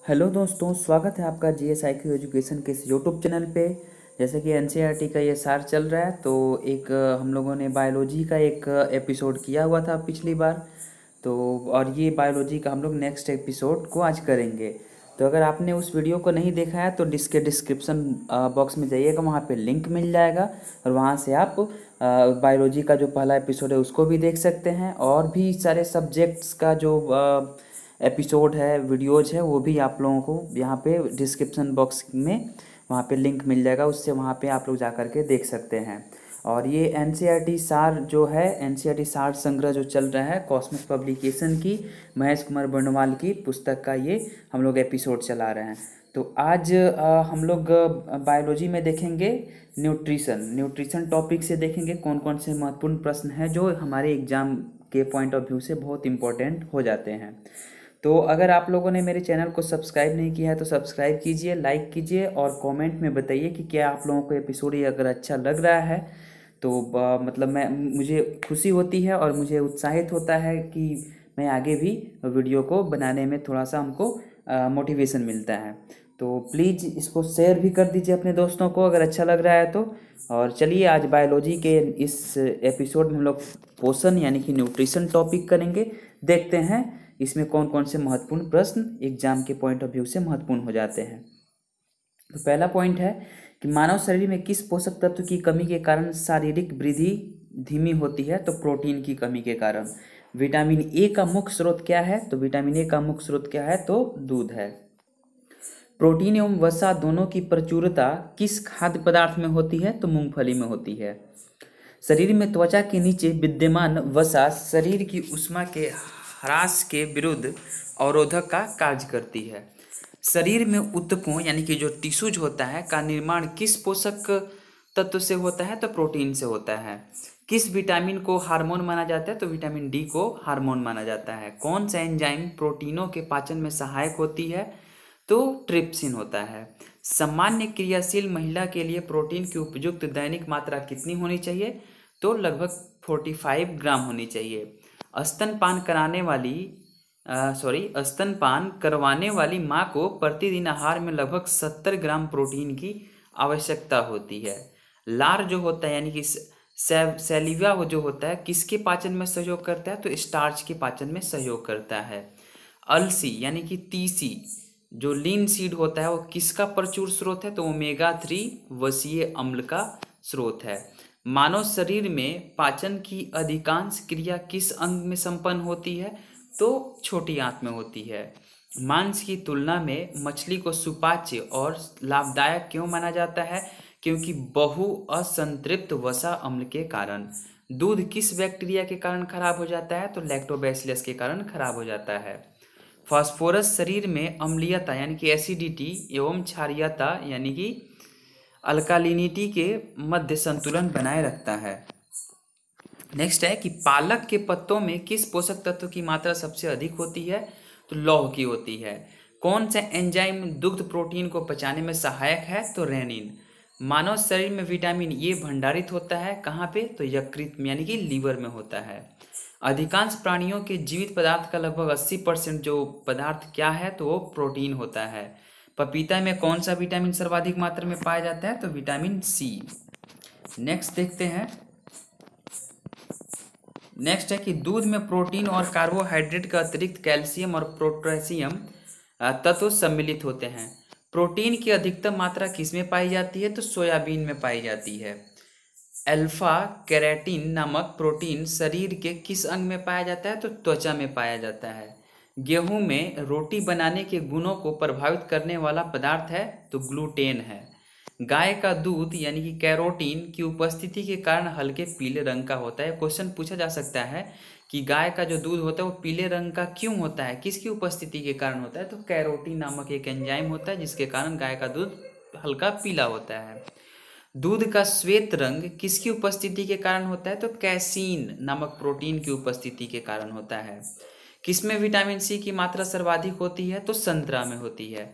Hello दोस्तों, स्वागत है आपका GSIQ एजुकेशन के इस यूट्यूब चैनल पे। जैसे कि NCERT का ये सार चल रहा है, तो एक हम लोगों ने बायोलॉजी का एक एपिसोड किया हुआ था पिछली बार। तो और ये बायोलॉजी का हम लोग नेक्स्ट एपिसोड को आज करेंगे। तो अगर आपने उस वीडियो को नहीं देखा है तो डिस्क्रिप्शन बॉक्स में जाइएगा, वहाँ पे लिंक मिल जाएगा और वहाँ से आप बायोलॉजी का जो पहला एपिसोड है उसको भी देख सकते हैं। और भी सारे सब्जेक्ट्स का जो एपिसोड है, वीडियोज है, वो भी आप लोगों को यहाँ पे डिस्क्रिप्शन बॉक्स में वहाँ पे लिंक मिल जाएगा, उससे वहाँ पे आप लोग जा कर के देख सकते हैं। और ये NCERT सार जो है, NCERT सार संग्रह जो चल रहा है कॉस्मोस पब्लिकेशन की, महेश कुमार बर्णवाल की पुस्तक का ये हम लोग एपिसोड चला रहे हैं। तो आज हम लोग बायोलॉजी में देखेंगे न्यूट्रिशन टॉपिक से देखेंगे कौन कौन से महत्वपूर्ण प्रश्न हैं जो हमारे एग्जाम के पॉइंट ऑफ व्यू से बहुत इंपॉर्टेंट हो जाते हैं। तो अगर आप लोगों ने मेरे चैनल को सब्सक्राइब नहीं किया है तो सब्सक्राइब कीजिए, लाइक कीजिए और कमेंट में बताइए कि क्या आप लोगों को एपिसोड ये अगर अच्छा लग रहा है तो मतलब मुझे खुशी होती है और मुझे उत्साहित होता है कि मैं आगे भी वीडियो को बनाने में थोड़ा सा हमको मोटिवेशन मिलता है। तो प्लीज़ इसको शेयर भी कर दीजिए अपने दोस्तों को अगर अच्छा लग रहा है तो। और चलिए, आज बायोलॉजी के इस एपिसोड में हम लोग पोषण यानी कि न्यूट्रिशन टॉपिक करेंगे। देखते हैं इसमें कौन कौन से महत्वपूर्ण प्रश्न एग्जाम के पॉइंट ऑफ व्यू से महत्वपूर्ण हो जाते हैं। तो पहला पॉइंट है कि मानव शरीर में किस पोषक तत्व की कमी के कारण शारीरिक वृद्धि धीमी होती है? तो प्रोटीन की कमी के कारण। विटामिन ए का मुख्य स्रोत क्या है? तो विटामिन ए का मुख्य स्रोत क्या है? तो दूध है। प्रोटीन एवं वसा दोनों की प्रचुरता किस खाद्य पदार्थ में होती है? तो मूंगफली में होती है। शरीर में त्वचा के नीचे विद्यमान वसा शरीर की ऊष्मा के ह्रास के विरुद्ध अवरोधक का कार्य करती है। शरीर में ऊतकों यानी कि जो टिश्यूज होता है का निर्माण किस पोषक तत्व से होता है? तो प्रोटीन से होता है। किस विटामिन को हार्मोन माना जाता है? तो विटामिन डी को हार्मोन माना जाता है। कौन सा एंजाइम प्रोटीनों के पाचन में सहायक होती है? तो ट्रिप्सिन होता है। सामान्य क्रियाशील महिला के लिए प्रोटीन की उपयुक्त दैनिक मात्रा कितनी होनी चाहिए? तो लगभग 45 ग्राम होनी चाहिए। स्तनपान करवाने वाली माँ को प्रतिदिन आहार में लगभग 70 ग्राम प्रोटीन की आवश्यकता होती है। लार जो होता है यानी कि सैलिवा जो होता है किसके पाचन में सहयोग करता है? तो स्टार्च के पाचन में सहयोग करता है। अलसी यानी कि तीसी जो लीन सीड होता है वो किसका प्रचुर स्रोत है? तो ओमेगा 3 वसीय अम्ल का स्रोत है। मानव शरीर में पाचन की अधिकांश क्रिया किस अंग में संपन्न होती है? तो छोटी आंत में होती है। मांस की तुलना में मछली को सुपाच्य और लाभदायक क्यों माना जाता है? क्योंकि बहु असंतृप्त वसा अम्ल के कारण। दूध किस बैक्टीरिया के कारण खराब हो जाता है? तो लैक्टोबैसिलस के कारण खराब हो जाता है। फास्फोरस शरीर में अम्लीयता यानी कि एसिडिटी एवं क्षारीयता यानी कि अल्कालिनिटी के मध्य संतुलन बनाए रखता है। नेक्स्ट है कि पालक के पत्तों में किस पोषक तत्व की मात्रा सबसे अधिक होती है? तो लौह की होती है। कौन सा एंजाइम दुग्ध प्रोटीन को पचाने में सहायक है? तो रेनिन। मानव शरीर में विटामिन ए भंडारित होता है कहाँ पे? तो यकृत में यानी कि लीवर में होता है। अधिकांश प्राणियों के जीवित पदार्थ का लगभग 80% जो पदार्थ क्या है? तो वो प्रोटीन होता है। पपीता में कौन सा विटामिन सर्वाधिक मात्रा में पाया जाता है? तो विटामिन सी। नेक्स्ट देखते हैं। नेक्स्ट है कि दूध में प्रोटीन और कार्बोहाइड्रेट का अतिरिक्त कैल्शियम और पोटेशियम तत्व सम्मिलित होते हैं। प्रोटीन की अधिकतम मात्रा किसमें पाई जाती है? तो सोयाबीन में पाई जाती है। अल्फा केराटिन नामक प्रोटीन शरीर के किस अंग में पाया जाता है? तो त्वचा में पाया जाता है। गेहूं में रोटी बनाने के गुणों को प्रभावित करने वाला पदार्थ है? तो ग्लूटेन है। गाय का दूध यानी कि कैरोटीन की उपस्थिति के कारण हल्के पीले रंग का होता है। क्वेश्चन पूछा जा सकता है कि गाय का जो दूध होता है वो पीले रंग का क्यों होता है, किसकी उपस्थिति के कारण होता है? तो कैरोटीन नामक एक एंजाइम होता है जिसके कारण गाय का दूध हल्का पीला होता है। दूध का श्वेत रंग किसकी उपस्थिति के कारण होता है? तो कैसीन नामक प्रोटीन की उपस्थिति के कारण होता है। किसमें विटामिन सी की मात्रा सर्वाधिक होती है? तो संतरा में होती है।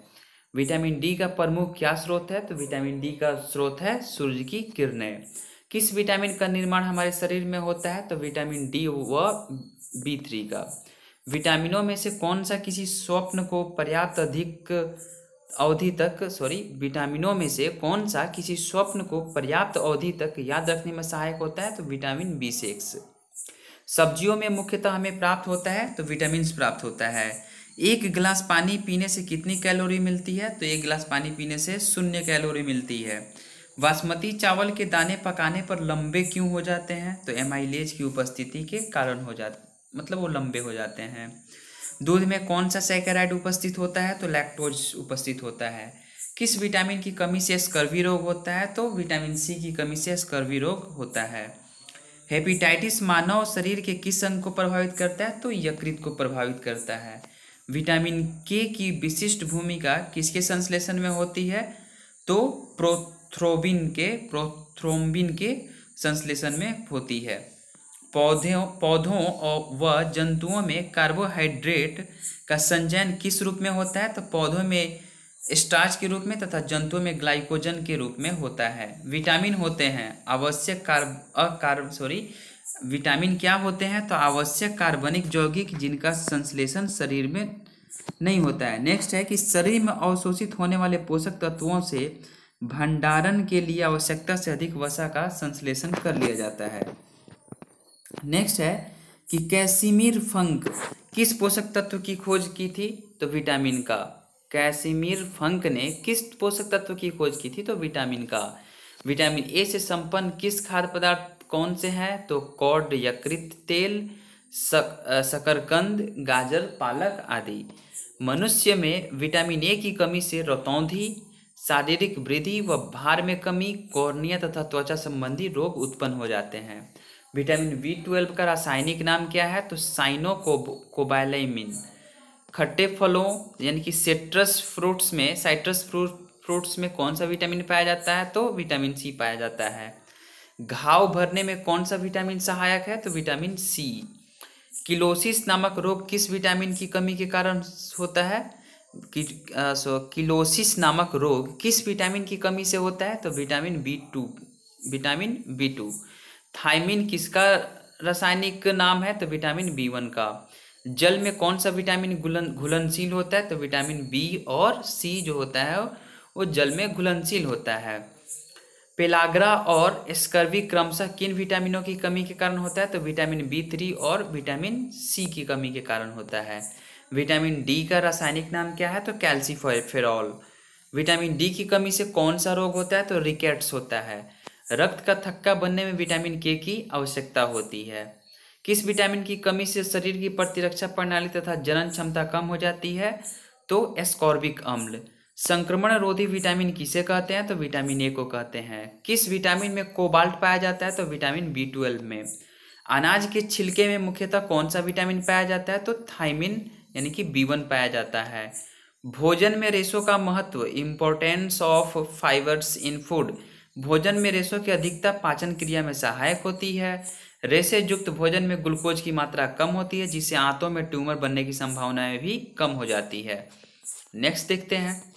विटामिन डी का प्रमुख क्या स्रोत है? तो विटामिन डी का स्रोत है सूर्य की किरणें। किस विटामिन का निर्माण हमारे शरीर में होता है? तो विटामिन डी व B3 का। विटामिनों में से कौन सा किसी स्वप्न को पर्याप्त अधिक अवधि तक विटामिनों में से कौन सा किसी स्वप्न को पर्याप्त अवधि तक याद रखने में सहायक होता है? तो विटामिन B6। सब्जियों में मुख्यतः हमें प्राप्त होता है तो विटामिन प्राप्त होता है। एक गिलास पानी पीने से कितनी कैलोरी मिलती है? तो एक गिलास पानी पीने से 0 कैलोरी मिलती है। बासमती चावल के दाने पकाने पर लंबे क्यों हो जाते हैं? तो एमाइलेज की उपस्थिति के कारण हो जाते, मतलब वो लंबे हो जाते हैं। दूध में कौन सा सैकेराइड उपस्थित होता है? तो लैक्टोज उपस्थित होता है। किस विटामिन की कमी से स्कर्वी रोग होता है? तो विटामिन C की कमी से स्कर्वी रोग होता है। हेपेटाइटिस मानव शरीर के किस अंग को प्रभावित करता है? तो यकृत को प्रभावित करता है। विटामिन K की विशिष्ट भूमिका किसके संश्लेषण में होती है? तो प्रोथ्रोम्बिन के संश्लेषण में होती है। पौधों व जंतुओं में कार्बोहाइड्रेट का संचयन किस रूप में होता है? तो पौधों में स्टार्च के रूप में तथा जंतुओं में ग्लाइकोजन के रूप में होता है। विटामिन होते हैं आवश्यक विटामिन क्या होते हैं? तो आवश्यक कार्बनिक यौगिक जिनका संश्लेषण शरीर में नहीं होता है। नेक्स्ट है कि शरीर में अवशोषित होने वाले पोषक तत्वों से भंडारण के लिए आवश्यकता से अधिक वसा का संश्लेषण कर लिया जाता है। नेक्स्ट है कि कैसिमिर फंक किस पोषक तत्व की खोज की थी? तो विटामिन का। कैसिमिर फंक ने किस पोषक तत्व की खोज की थी? तो विटामिन का। विटामिन ए से संपन्न किस खाद्य पदार्थ कौन से हैं? तो कॉड, यकृत तेल, शकरकंद, गाजर, पालक आदि। मनुष्य में विटामिन ए की कमी से रतौंधी, शारीरिक वृद्धि व भार में कमी, कॉर्निया तथा त्वचा संबंधी रोग उत्पन्न हो जाते हैं। विटामिन B12 का रासायनिक नाम क्या है? तो साइनोकोबालेमिन। खट्टे फलों यानी कि साइट्रस फ्रूट्स में कौन सा विटामिन पाया जाता है? तो विटामिन C पाया जाता है। घाव भरने में कौन सा विटामिन सहायक है? तो विटामिन C। किलोसिस नामक रोग किस विटामिन की कमी के कारण होता है? किलोसिस नामक रोग किस विटामिन की कमी से होता है? तो विटामिन B2। थायमिन किसका रासायनिक नाम है? तो विटामिन B1 का। जल में कौन सा विटामिन घुलनशील होता है? तो विटामिन B और C जो होता है वो जल में घुलनशील होता है। पेलाग्रा और स्कर्वी क्रमशः किन विटामिनों की कमी के कारण होता है? तो विटामिन B3 और विटामिन C की कमी के कारण होता है। विटामिन D का रासायनिक नाम क्या है? तो कैल्सीफेरॉल। विटामिन D की कमी से कौन सा रोग होता है? तो रिकेट्स होता है। रक्त का थक्का बनने में विटामिन K की आवश्यकता होती है। किस विटामिन की कमी से शरीर की प्रतिरक्षा प्रणाली तथा जनन क्षमता कम हो जाती है? तो एस्कॉर्बिक अम्ल। संक्रमण रोधी विटामिन किसे कहते हैं? तो विटामिन A को कहते हैं। किस विटामिन में कोबाल्ट पाया जाता है? तो विटामिन B12 में। अनाज के छिलके में मुख्यतः कौन सा विटामिन पाया जाता है? तो थायमिन यानी कि B1 पाया जाता है। भोजन में रेशों का महत्व, importance of fibres in food. भोजन में रेशों की अधिकता पाचन क्रिया में सहायक होती है। रेशे युक्त भोजन में ग्लूकोज की मात्रा कम होती है जिससे आंतों में ट्यूमर बनने की संभावनाएं भी कम हो जाती है। नेक्स्ट देखते हैं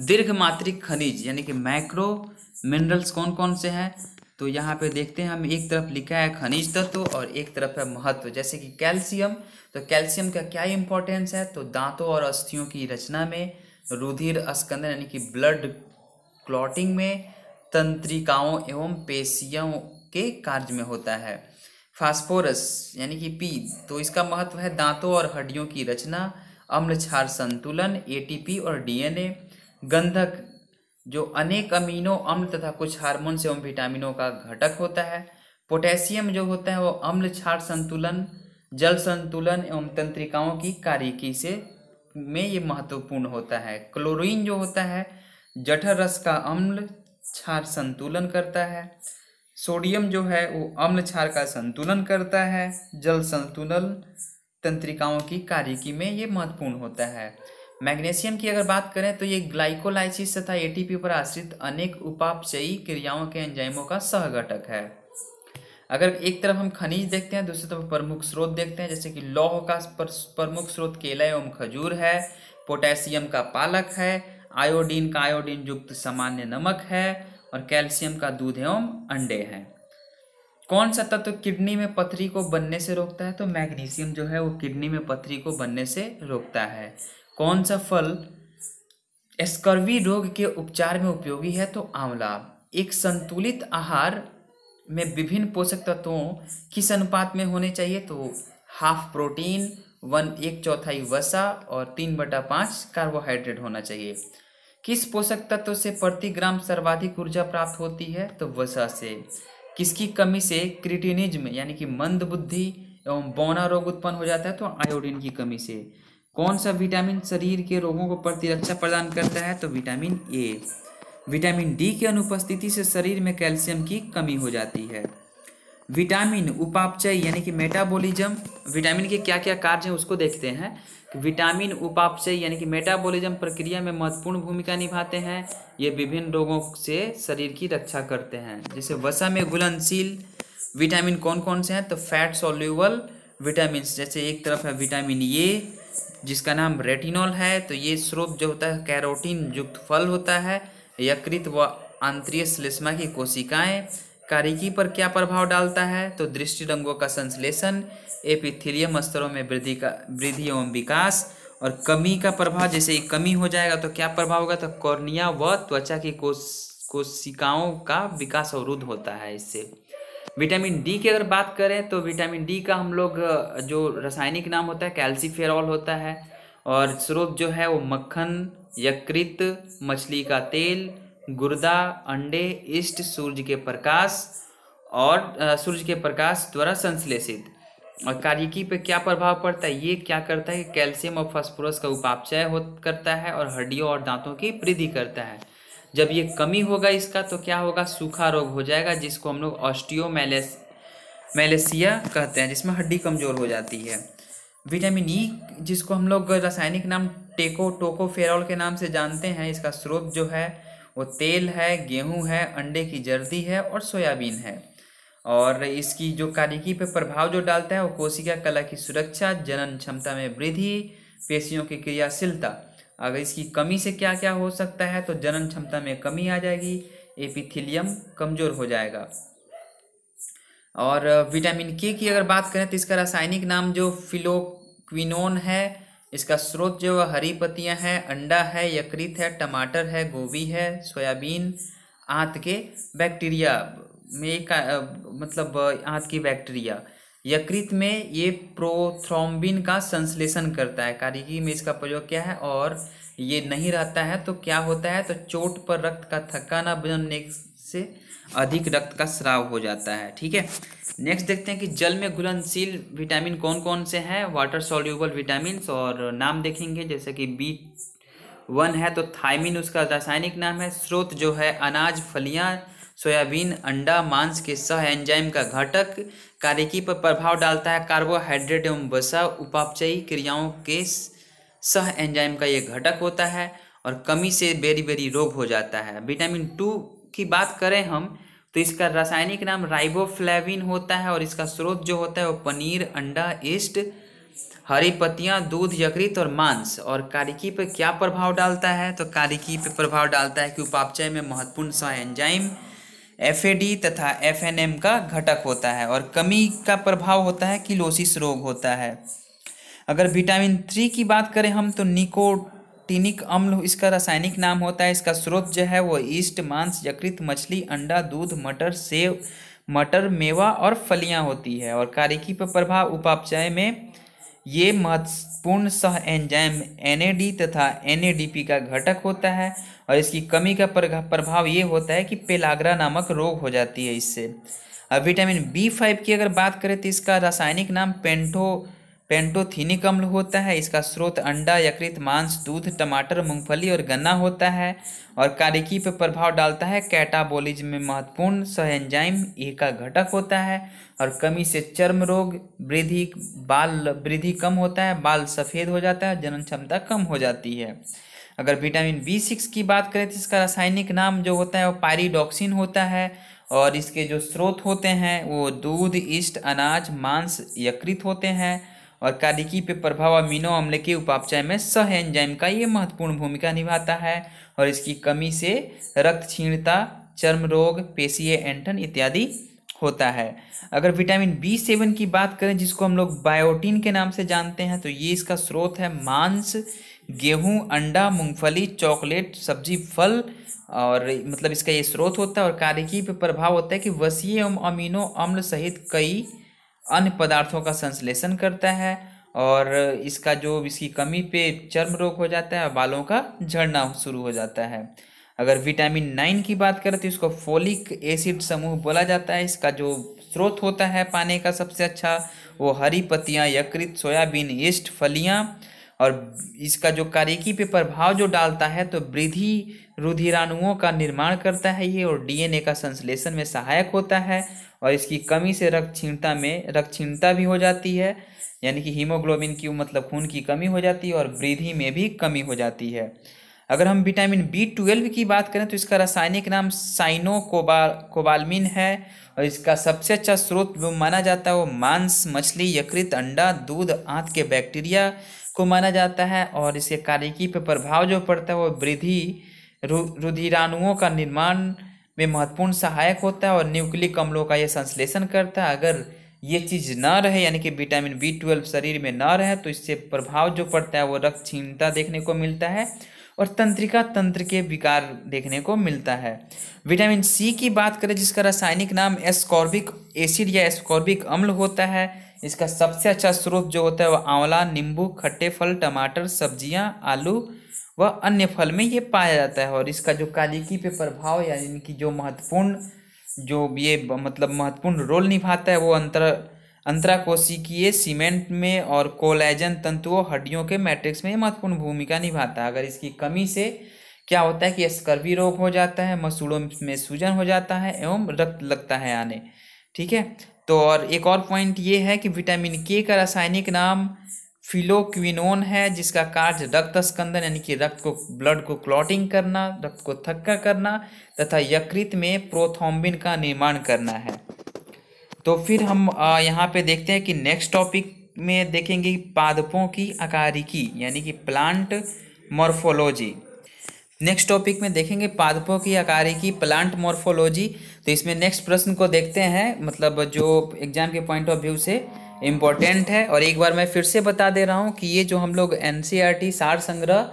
दीर्घ मात्रिक खनिज यानी कि मैक्रो मिनरल्स कौन कौन से हैं? तो यहाँ पे देखते हैं हम, एक तरफ लिखा है खनिज तत्व और एक तरफ है महत्व। जैसे कि कैल्शियम, तो कैल्शियम का क्या इंपॉर्टेंस है? तो दांतों और अस्थियों की रचना में, रुधिर अस्कंदन यानी कि ब्लड क्लॉटिंग में, तंत्रिकाओं एवं पेशियों के कार्य में होता है। फास्फोरस यानी कि P, तो इसका महत्व है दांतों और हड्डियों की रचना, अम्ल क्षार संतुलन, ATP और DNA। गंधक जो अनेक अमीनो अम्ल तथा कुछ हार्मोन्स एवं विटामिनों का घटक होता है। पोटेशियम जो होता है वो अम्ल क्षार संतुलन, जल संतुलन एवं तंत्रिकाओं की कार्यकी से में ये महत्वपूर्ण होता है। क्लोरीन जो होता है जठर रस का अम्ल क्षार संतुलन करता है। सोडियम जो है वो अम्ल क्षार का संतुलन करता है। जल संतुलन तंत्रिकाओं की कार्यकी में ये महत्वपूर्ण होता है। मैग्नीशियम की अगर बात करें तो ये ग्लाइकोलाइसिस तथा ATP पर आश्रित अनेक उपापचयी क्रियाओं के एंजाइमों का सहघटक है। अगर एक तरफ हम खनिज देखते हैं, दूसरी तरफ प्रमुख स्रोत देखते हैं, जैसे कि लौह का प्रमुख स्रोत केला एवं खजूर है, पोटेशियम का पालक है, आयोडीन का आयोडीन युक्त सामान्य नमक है और कैल्शियम का दूध एवं अंडे हैं। कौन सा तत्व किडनी में पथरी को बनने से रोकता है? तो मैग्नीशियम जो है वो किडनी में पथरी को बनने से रोकता है। कौन सा फल स्कर्वी रोग के उपचार में उपयोगी है? तो आंवला। एक संतुलित आहार में विभिन्न पोषक तत्वों किस अनुपात में होने चाहिए? तो हाफ प्रोटीन, 1/4 वसा और 3/5 कार्बोहाइड्रेट होना चाहिए। किस पोषक तत्व से प्रति ग्राम सर्वाधिक ऊर्जा प्राप्त होती है? तो वसा से। किसकी कमी से क्रिटिनिज्म यानी कि मंद बुद्धि एवं बौना रोग उत्पन्न हो जाता है? तो आयोडीन की कमी से। कौन सा विटामिन शरीर के रोगों को प्रतिरक्षा प्रदान करता है? तो विटामिन ए। विटामिन डी की अनुपस्थिति से शरीर में कैल्शियम की कमी हो जाती है। विटामिन उपापचय यानी कि मेटाबॉलिज्म, विटामिन के क्या क्या कार्य हैं उसको देखते हैं। विटामिन उपापचय यानी कि मेटाबॉलिज्म प्रक्रिया में महत्वपूर्ण भूमिका निभाते हैं। ये विभिन्न रोगों से शरीर की रक्षा करते हैं। जैसे वसा में घुलनशील विटामिन कौन कौन से हैं? तो फैट सॉल्यूबल विटामिन, जैसे एक तरफ है विटामिन ए जिसका नाम रेटिनॉल है, तो ये स्रोत जो होता है कैरोटीन युक्त फल होता है। यकृत व आंतरिक श्लेष्मा की कोशिकाएं। कारिकी पर क्या प्रभाव डालता है? तो दृष्टि रंगों का संश्लेषण, एपिथेलियम स्तरों में वृद्धि एवं विकास। और कमी का प्रभाव, जैसे कमी हो जाएगा तो क्या प्रभाव होगा? तो कॉर्निया व त्वचा की कोशिकाओं का विकास अवरुद्ध होता है इससे। विटामिन डी की अगर बात करें तो विटामिन डी का हम लोग जो रासायनिक नाम होता है कैल्सीफेरॉल होता है। और स्रोत जो है वो मक्खन, यकृत, मछली का तेल, गुर्दा, अंडे, ईस्ट, सूर्य के प्रकाश और सूर्य के प्रकाश द्वारा संश्लेषित। और कार्यकी पे क्या प्रभाव पड़ता है? ये क्या करता है कि कैल्शियम और फास्फोरस का उपापचय करता है और हड्डियों और दांतों की वृद्धि करता है। जब ये कमी होगा इसका तो क्या होगा? सूखा रोग हो जाएगा, जिसको हम लोग ऑस्टियोमैलेसिया कहते हैं, जिसमें हड्डी कमजोर हो जाती है। विटामिन ई जिसको हम लोग रासायनिक नाम टोकोफेरॉल के नाम से जानते हैं, इसका स्रोत जो है वो तेल है, गेहूं है, अंडे की जर्दी है और सोयाबीन है। और इसकी जो कार्यकी पे प्रभाव जो डालता है वो कोशिका कला की सुरक्षा, जनन क्षमता में वृद्धि, पेशियों की क्रियाशीलता। अगर इसकी कमी से क्या क्या हो सकता है? तो जनन क्षमता में कमी आ जाएगी, एपिथेलियम कमजोर हो जाएगा। और विटामिन के की अगर बात करें तो इसका रासायनिक नाम जो फिलोक्विनोन है। इसका स्रोत जो हरी पत्तियां हैं, अंडा है, यकृत है, टमाटर है, गोभी है, सोयाबीन, आंत के बैक्टीरिया में मतलब आंत की बैक्टीरिया। यकृत में ये प्रोथ्रोम्बिन का संश्लेषण करता है। कार्यकी में इसका प्रयोग क्या है? और ये नहीं रहता है तो क्या होता है? तो चोट पर रक्त का थक्का न बनने से अधिक रक्त का स्राव हो जाता है। ठीक है, नेक्स्ट देखते हैं कि जल में घुलनशील विटामिन कौन कौन से हैं। वाटर सॉल्यूबल विटामिन, और नाम देखेंगे जैसे कि B1 है तो थायमिन उसका रासायनिक नाम है। स्रोत जो है अनाज, फलियां, सोयाबीन, अंडा, मांस के सह एंजाइम का घटक। कार्यकी पर प्रभाव डालता है कार्बोहाइड्रेट एवं वसा, उपापचयी क्रियाओं के सह एंजाइम का ये घटक होता है। और कमी से बेरी रोग हो जाता है। विटामिन 2 की बात करें हम तो इसका रासायनिक नाम राइबोफ्लेविन होता है। और इसका स्रोत जो होता है वो पनीर, अंडा, ईस्ट, हरी पत्तियां, दूध, यकृत और मांस। और कार्यकी पर क्या प्रभाव डालता है? तो कार्यकी पर प्रभाव डालता है कि उपापचय में महत्वपूर्ण सह एंजाइम FAD तथा FNM का घटक होता है। और कमी का प्रभाव होता है किलोसिस रोग होता है। अगर विटामिन 3 की बात करें हम तो निकोटिनिक अम्ल इसका रासायनिक नाम होता है। इसका स्रोत जो है वो ईस्ट, मांस, यकृत, मछली, अंडा, दूध, मटर, सेव, मटर, मेवा और फलियां होती है। और कार्यकी पर प्रभाव उपापचय में ये महत्वपूर्ण सह एंजाइम NAD तथा NADP का घटक होता है। और इसकी कमी का प्रभाव ये होता है कि पेलाग्रा नामक रोग हो जाती है इससे। अब विटामिन B5 की अगर बात करें तो इसका रासायनिक नाम पेंटोथेनिक अम्ल होता है। इसका स्रोत अंडा, यकृत, मांस, दूध, टमाटर, मूंगफली और गन्ना होता है। और कार्यकी पर प्रभाव डालता है कैटाबॉलिज्म में महत्वपूर्ण सह एंजाइम A का घटक होता है। और कमी से चर्म रोग, बाल वृद्धि कम होता है, बाल सफ़ेद हो जाता है, जनन क्षमता कम हो जाती है। अगर विटामिन B6 की बात करें तो इसका रासायनिक नाम जो होता है वो पायरिडॉक्सिन होता है। और इसके जो स्रोत होते हैं वो दूध, ईस्ट, अनाज, मांस, यकृत होते हैं। और कार्यकी पे प्रभाव अमीनो अम्ल के उपापचय में सह एंजाइम का ये महत्वपूर्ण भूमिका निभाता है। और इसकी कमी से रक्त क्षीणता, चर्म रोग, पेशीय ऐंठन इत्यादि होता है। अगर विटामिन B7 की बात करें, जिसको हम लोग बायोटीन के नाम से जानते हैं, तो ये इसका स्रोत है मांस, गेहूं, अंडा, मूंगफली, चॉकलेट, सब्जी, फल, और मतलब इसका ये स्रोत होता है। और कार्यकी पे प्रभाव होता है कि वसीय एवं अमीनो अम्ल सहित कई अन्य पदार्थों का संश्लेषण करता है। और इसका जो इसकी कमी पे चर्म रोग हो जाता है और बालों का झड़ना शुरू हो जाता है। अगर विटामिन 9 की बात करें तो इसको फोलिक एसिड समूह बोला जाता है। इसका जो स्रोत होता है पाने का सबसे अच्छा, वो हरी पत्तियां, यकृत, सोयाबीन, यीस्ट, फलियां। और इसका जो कार्यकी पे प्रभाव जो डालता है तो वृद्धि रुधिराणुओं का निर्माण करता है ये, और डीएनए का संश्लेषण में सहायक होता है। और इसकी कमी से रक्तक्षीणता भी हो जाती है, यानी कि हीमोग्लोबिन की मतलब खून की कमी हो जाती है, और वृद्धि में भी कमी हो जाती है। अगर हम विटामिन B12 की बात करें तो इसका रासायनिक नाम साइनोकोबाल्मिन है। और इसका सबसे अच्छा स्रोत जो माना जाता है वो मांस, मछली, यकृत, अंडा, दूध, आंत के बैक्टीरिया को माना जाता है। और इसके कार्यकी पर प्रभाव जो पड़ता है वो वृद्धि रुधिराणुओं का निर्माण में महत्वपूर्ण सहायक होता है, और न्यूक्लिक अम्लों का यह संश्लेषण करता है। अगर ये चीज़ ना रहे, यानी कि विटामिन B12 शरीर में ना रहे, तो इससे प्रभाव जो पड़ता है वो रक्तहीनता देखने को मिलता है और तंत्रिका तंत्र के विकार देखने को मिलता है। विटामिन C की बात करें, जिसका रासायनिक नाम एस्कॉर्बिक एसिड या एस्कॉर्बिक अम्ल होता है। इसका सबसे अच्छा स्रोत जो होता है वो आंवला, नींबू, खट्टे फल, टमाटर, सब्जियां, आलू व अन्य फल में ये पाया जाता है। और इसका जो कार्यकी पे प्रभाव यानी कि जो महत्वपूर्ण रोल निभाता है वो अंतराकोशिकीय सीमेंट में और कोलेजन तंतुओं, हड्डियों के मैट्रिक्स में महत्वपूर्ण भूमिका निभाता है। अगर इसकी कमी से क्या होता है कि स्कर्वी रोग हो जाता है, मसूड़ों में सूजन हो जाता है एवं रक्त लगता है आने। ठीक है, तो और एक और पॉइंट ये है कि विटामिन K का रासायनिक नाम फिलोक्विनोन है, जिसका कार्य रक्त स्कंदन यानी कि ब्लड को क्लॉटिंग करना, रक्त को थक्का करना तथा यकृत में प्रोथ्रोम्बिन का निर्माण करना है। तो फिर हम यहाँ पे देखते हैं कि नेक्स्ट टॉपिक में देखेंगे पादपों की आकारिकी यानी कि प्लांट मॉर्फोलॉजी। नेक्स्ट टॉपिक में देखेंगे पादपों की आकारिकी, प्लांट मॉर्फोलॉजी। तो इसमें नेक्स्ट प्रश्न को देखते हैं, मतलब जो एग्जाम के पॉइंट ऑफ व्यू से इम्पोर्टेंट है। और एक बार मैं फिर से बता दे रहा हूँ कि ये जो हम लोग NCERT सार संग्रह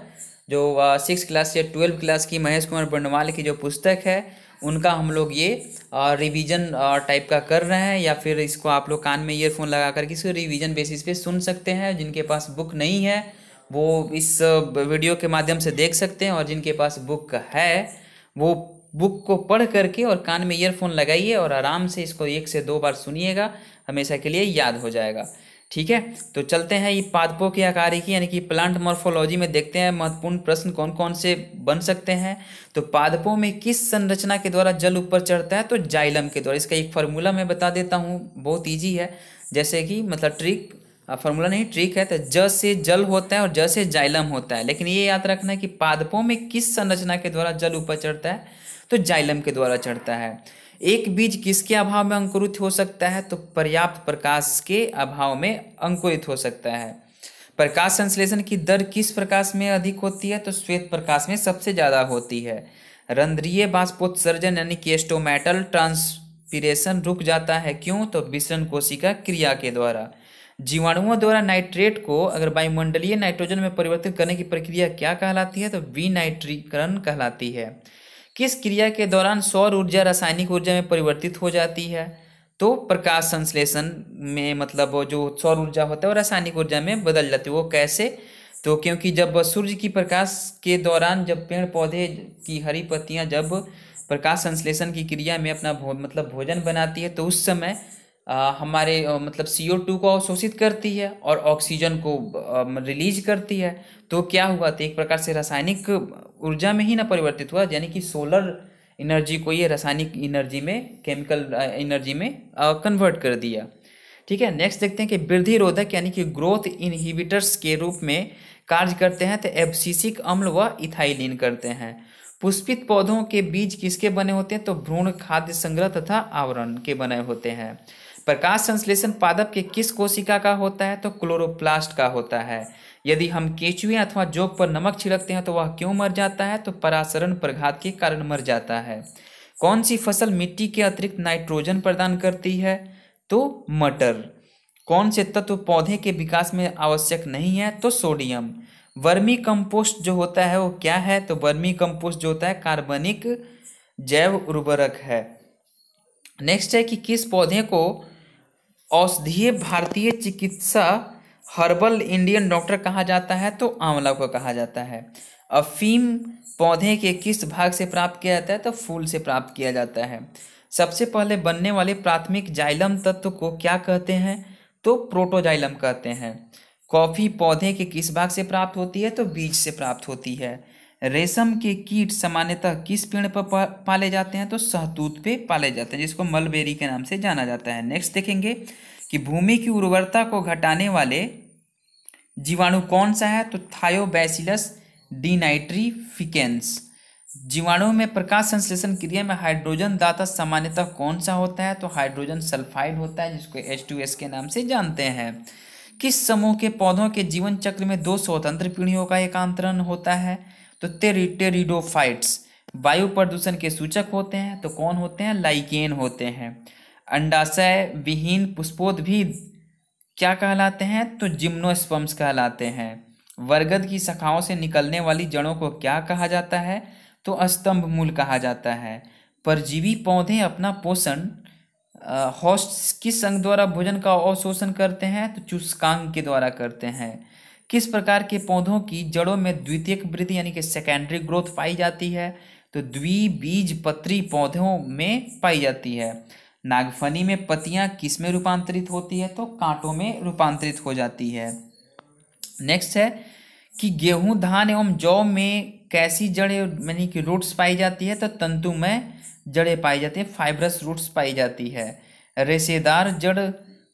जो 6 क्लास या 12 क्लास की महेश कुमार बंडवाल की जो पुस्तक है उनका हम लोग ये रिवीजन टाइप का कर रहे हैं, या फिर इसको आप लोग कान में ईयरफोन लगा कर इसको रिवीजन बेसिस पे सुन सकते हैं। जिनके पास बुक नहीं है वो इस वीडियो के माध्यम से देख सकते हैं, और जिनके पास बुक है वो बुक को पढ़ करके और कान में ईयरफोन लगाइए और आराम से इसको 1 से 2 बार सुनिएगा, हमेशा के लिए याद हो जाएगा। ठीक है, तो चलते हैं ये पादपों की आकारिकी यानी कि प्लांट मॉर्फोलॉजी में देखते हैं महत्वपूर्ण प्रश्न कौन कौन से बन सकते हैं। तो पादपों में किस संरचना के द्वारा जल ऊपर चढ़ता है, तो जाइलम के द्वारा। इसका एक फार्मूला मैं बता देता हूँ, बहुत ईजी है, जैसे कि मतलब ट्रिक, फार्मूला नहीं ट्रिक है। तो ज से जल होता है और ज से जाइलम होता है, लेकिन ये याद रखना है कि पादपों में किस संरचना के द्वारा जल ऊपर चढ़ता है, तो जाइलम के द्वारा चढ़ता है। एक बीज किसके अभाव में अंकुरित हो सकता है, तो पर्याप्त प्रकाश के अभाव में अंकुरित हो सकता है। प्रकाश संश्लेषण की दर किस प्रकाश में अधिक होती है, तो श्वेत प्रकाश में सबसे ज़्यादा होती है। रंध्रीय बाष्पोत्सर्जन यानी कि स्टोमेटल ट्रांसपीरेशन रुक जाता है, क्यों, तो विसरण कोशिका क्रिया के द्वारा। जीवाणुओं द्वारा नाइट्रेट को अगर वायुमंडलीय नाइट्रोजन में परिवर्तित करने की प्रक्रिया क्या कहलाती है, तो विनाइट्रीकरण कहलाती है। किस क्रिया के दौरान सौर ऊर्जा रासायनिक ऊर्जा में परिवर्तित हो जाती है, तो प्रकाश संश्लेषण में मतलब वो जो सौर ऊर्जा होता है वो रासायनिक ऊर्जा में बदल जाती है। वो कैसे, तो क्योंकि जब सूर्य की प्रकाश के दौरान जब पेड़ पौधे की हरी पत्तियां जब प्रकाश संश्लेषण की क्रिया में अपना भोजन बनाती है, तो उस समय हमारे मतलब CO2 को अवशोषित करती है और ऑक्सीजन को रिलीज करती है। तो क्या हुआ, तो एक प्रकार से रासायनिक ऊर्जा में ही ना परिवर्तित हुआ, यानी कि सोलर एनर्जी को ये रासायनिक एनर्जी में, केमिकल एनर्जी में कन्वर्ट कर दिया। ठीक है, नेक्स्ट देखते हैं कि वृद्धि रोधक यानी कि ग्रोथ इनहिबिटर्स के रूप में कार्य करते हैं, तो एब्सिसिक अम्ल व इथाइलिन करते हैं। पुष्पित पौधों के बीज किसके बने होते हैं, तो भ्रूण, खाद्य संग्रह तथा आवरण के बने होते हैं। प्रकाश संश्लेषण पादप के किस कोशिका का होता है, तो क्लोरोप्लास्ट का होता है। यदि हम केंचुए अथवा जोंक पर नमक छिड़कते हैं तो वह क्यों मर जाता है, तो परासरण प्रघात के कारण मर जाता है। कौन सी फसल मिट्टी के अतिरिक्त नाइट्रोजन प्रदान करती है? तो मटर। कौन से तत्व पौधे के विकास में आवश्यक नहीं है? तो सोडियम। वर्मी कंपोस्ट जो होता है वो क्या है? तो वर्मी कंपोस्ट जो होता है कार्बनिक जैव उर्वरक है। नेक्स्ट है कि किस पौधे को औषधीय भारतीय चिकित्सा हर्बल इंडियन डॉक्टर कहा जाता है? तो आंवला को कहा जाता है। अफीम पौधे के किस भाग से प्राप्त किया जाता है? तो फूल से प्राप्त किया जाता है। सबसे पहले बनने वाले प्राथमिक जाइलम तत्व को क्या कहते हैं? तो प्रोटोजाइलम कहते हैं। कॉफी पौधे के किस भाग से प्राप्त होती है? तो बीज से प्राप्त होती है। रेशम के कीट सामान्यतः किस पेड़ पर पाले जाते हैं? तो शहतूत पे पाले जाते हैं, जिसको मलबेरी के नाम से जाना जाता है। नेक्स्ट देखेंगे कि भूमि की उर्वरता को घटाने वाले जीवाणु कौन सा है? तो थायोबैसिलस डिनाइट्रिफिकेंस। जीवाणु में प्रकाश संश्लेषण क्रिया में हाइड्रोजन दाता सामान्यतः कौन सा होता है? तो हाइड्रोजन सल्फाइड होता है, जिसको H2S के नाम से जानते हैं। किस समूह के पौधों के जीवन चक्र में 2 स्वतंत्र पीढ़ियों का एकांतरण होता है? तो टेरिडोफाइट्स। वायु प्रदूषण के सूचक होते हैं, तो कौन होते हैं? लाइकेन होते हैं। अंडाशय विहीन पुष्पोद्भिद क्या कहलाते हैं? तो जिम्नोस्पर्म्स कहलाते हैं। बरगद की शाखाओं से निकलने वाली जड़ों को क्या कहा जाता है? तो स्तंभ मूल कहा जाता है। परजीवी पौधे अपना पोषण होस्ट किस अंग द्वारा भोजन का अवशोषण करते हैं? तो चूस्कांग के द्वारा करते हैं। किस प्रकार के पौधों की जड़ों में द्वितीयक वृद्धि यानी कि सेकेंडरी ग्रोथ पाई जाती है? तो द्विबीजपत्री पौधों में पाई जाती है। नागफनी में पत्तियां किस में रूपांतरित होती है? तो कांटों में रूपांतरित हो जाती है। नेक्स्ट है कि गेहूं, धान एवं जौ में कैसी जड़ें यानी कि रूट्स पाई जाती है? तो तंतुमय जड़ें पाई जाती है, फाइब्रस रूट्स पाई जाती है। रेशेदार जड़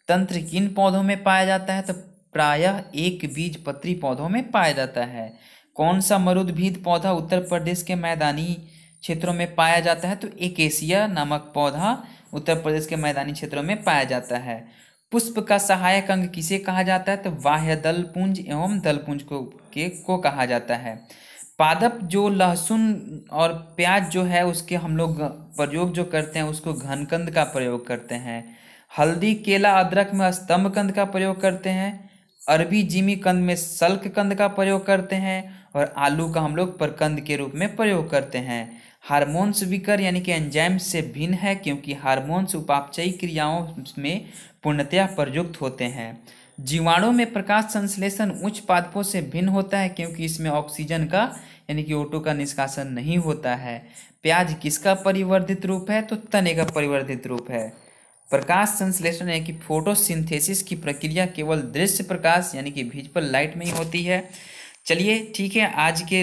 तंत्र किन पौधों में पाया जाता है? तो प्रायः एक बीजपत्री पौधों में पाया जाता है। कौन सा मरुद्भिद पौधा उत्तर प्रदेश के मैदानी क्षेत्रों में पाया जाता है? तो एकेसिया नामक पौधा उत्तर प्रदेश के मैदानी क्षेत्रों में पाया जाता है। पुष्प का सहायक अंग किसे कहा जाता है? तो बाह्य दल पुंज एवं दल पुंज को कहा जाता है। पादप जो लहसुन और प्याज जो है उसके हम लोग प्रयोग जो करते हैं उसको घनकंद का प्रयोग करते हैं। हल्दी, केला, अदरक में स्तंभ कंद का प्रयोग करते हैं। अरबी जिमी कंद में सल्क कंद का प्रयोग करते हैं और आलू का हम लोग प्रकंद के रूप में प्रयोग करते हैं। हार्मोन्स विकर यानी कि एंजाइम से भिन्न है, क्योंकि हार्मोन्स उपापचयी क्रियाओं में पूर्णतया प्रयुक्त होते हैं। जीवाणु में प्रकाश संश्लेषण उच्च पादपों से भिन्न होता है, क्योंकि इसमें ऑक्सीजन का यानी कि O2 का निष्कासन नहीं होता है। प्याज किसका परिवर्धित रूप है? तो तने का परिवर्धित रूप है। प्रकाश संश्लेषण यानी कि फोटोसिंथेसिस की प्रक्रिया केवल दृश्य प्रकाश यानी कि विजुअल लाइट में ही होती है। चलिए ठीक है, आज के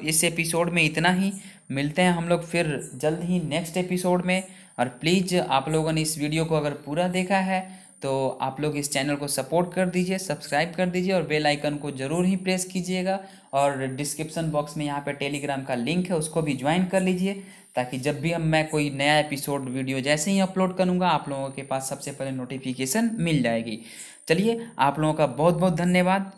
इस एपिसोड में इतना ही। मिलते हैं हम लोग फिर जल्द ही नेक्स्ट एपिसोड में। और प्लीज़ आप लोगों ने इस वीडियो को अगर पूरा देखा है तो आप लोग इस चैनल को सपोर्ट कर दीजिए, सब्सक्राइब कर दीजिए और बेल आइकन को ज़रूर ही प्रेस कीजिएगा। और डिस्क्रिप्शन बॉक्स में यहाँ पे टेलीग्राम का लिंक है, उसको भी ज्वाइन कर लीजिए, ताकि जब भी मैं कोई नया एपिसोड वीडियो जैसे ही अपलोड करूँगा आप लोगों के पास सबसे पहले नोटिफिकेशन मिल जाएगी। चलिए, आप लोगों का बहुत बहुत धन्यवाद।